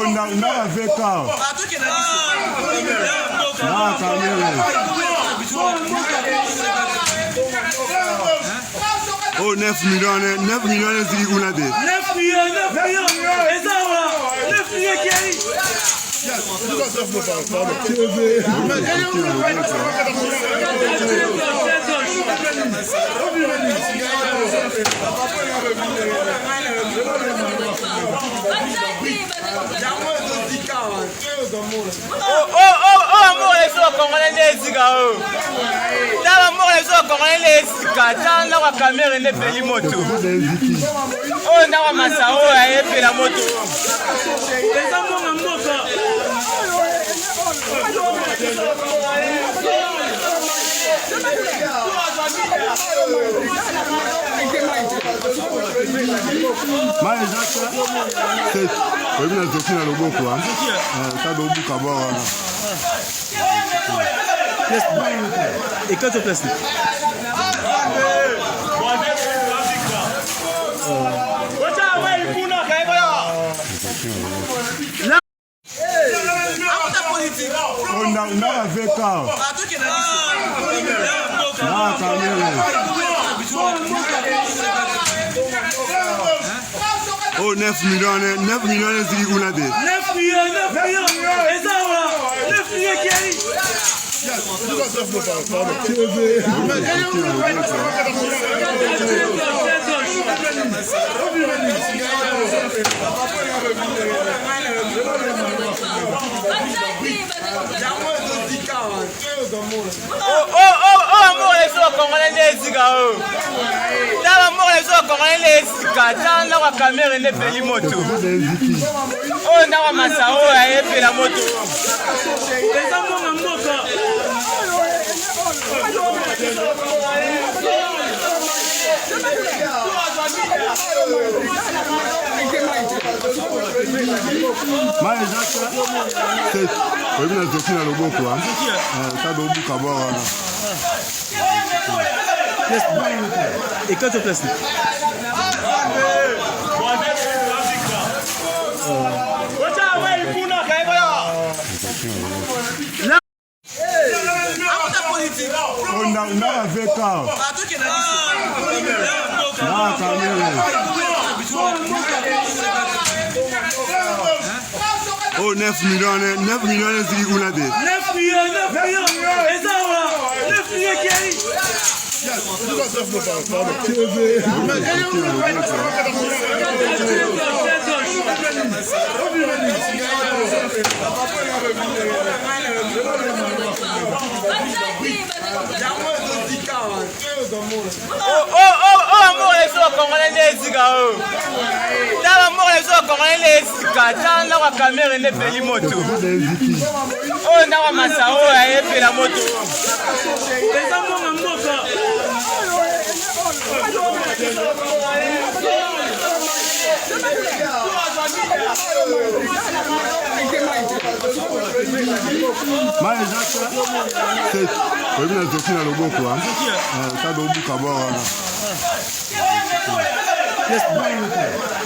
On a fait ça. Oh, 9 millions, c'est qui 9 millions. 9 millions. Et ça va. 9 millions qui arrivent. Et quand tu places On a fait ça. Oh, 9 millions, c'est qui 9 millions. Et ça va. 9 millions qui arrivent. Et quand tu places On a fait ça. Oh, 9 millions, c'est qui 9 millions. Et ça va. 9 millions qui arrivent.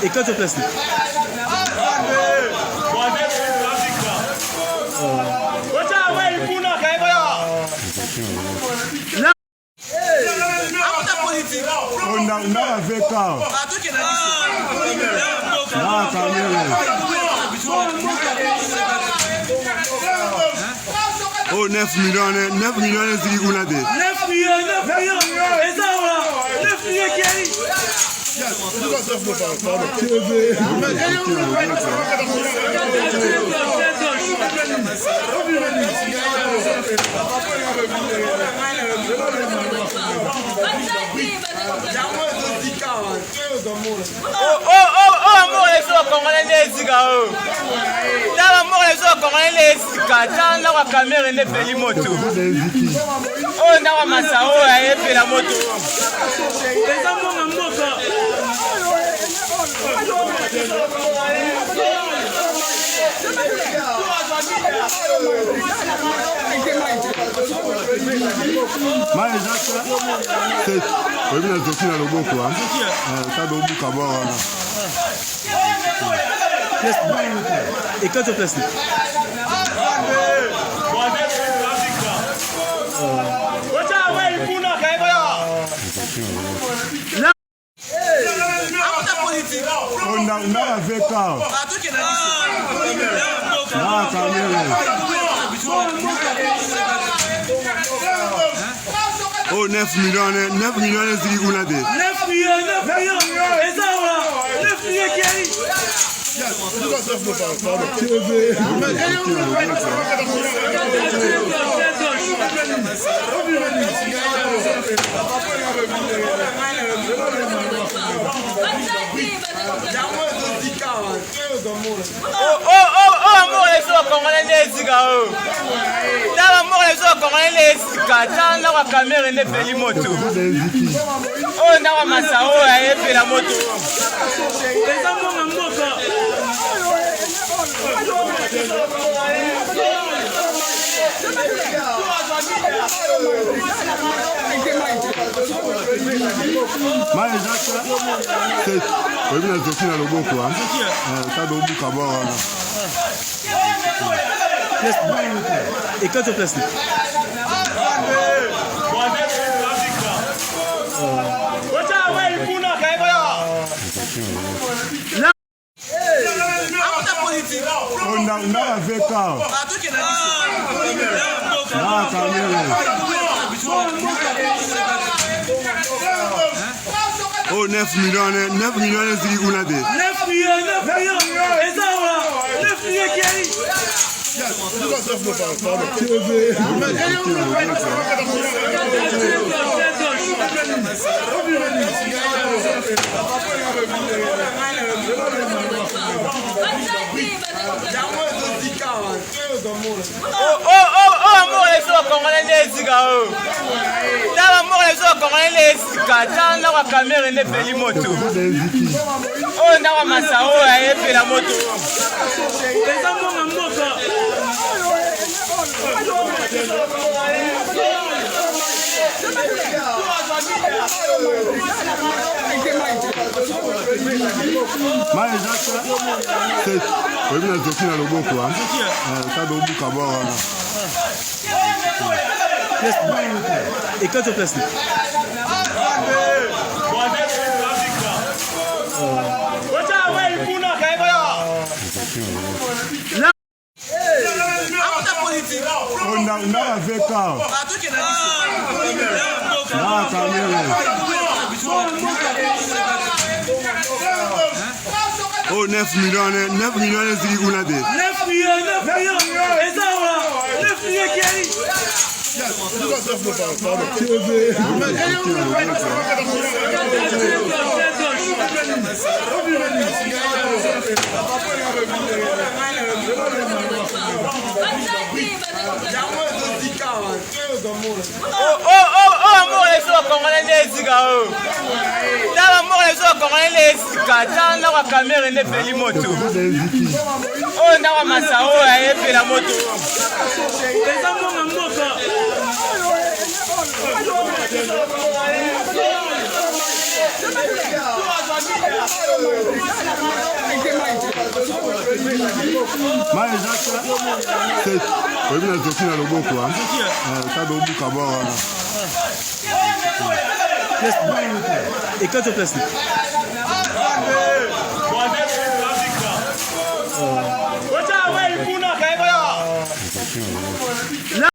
Et quand tu places On a fait ça. Oh, 9 millions, c'est qui 9 millions. Et ça va. 9 millions qui arrivent. Éclate sur place. Oh, 9 millions, c'est qui vous l'a dit. 9 millions, et ça va, 9 millions qui arrivent. Amor, les autres congolais les ziga. Dans l'amour, les autres congolais les ziga. Dans la caméra, il n'est pas les motos. Oh, dans la massa, oh, il n'est pas la moto. Les enfants en moto. Éclate sur place. Oh, 9 millions, c'est qui vous l'a dit. 9 millions, et ça va, 9 millions qui arrivent. Amor, les autres congolais les ziga. Dans l'amour, les autres congolais les ziga. Dans la caméra, il n'est pas les motos. Oh, dans la massa, oh, il n'est pas la moto. Les enfants en moto. Éclate sur place. Oh, 9 millions, c'est qui vous l'a dit. 9 millions, et ça va, 9 millions qui arrivent. Amor, les autres congolais les ziga. Dans l'amour, les autres congolais les ziga. Dans la caméra, il n'est pas les motos. Oh, dans la massa, oh, il n'est pas la moto. Les enfants en moto. Éclate sur place.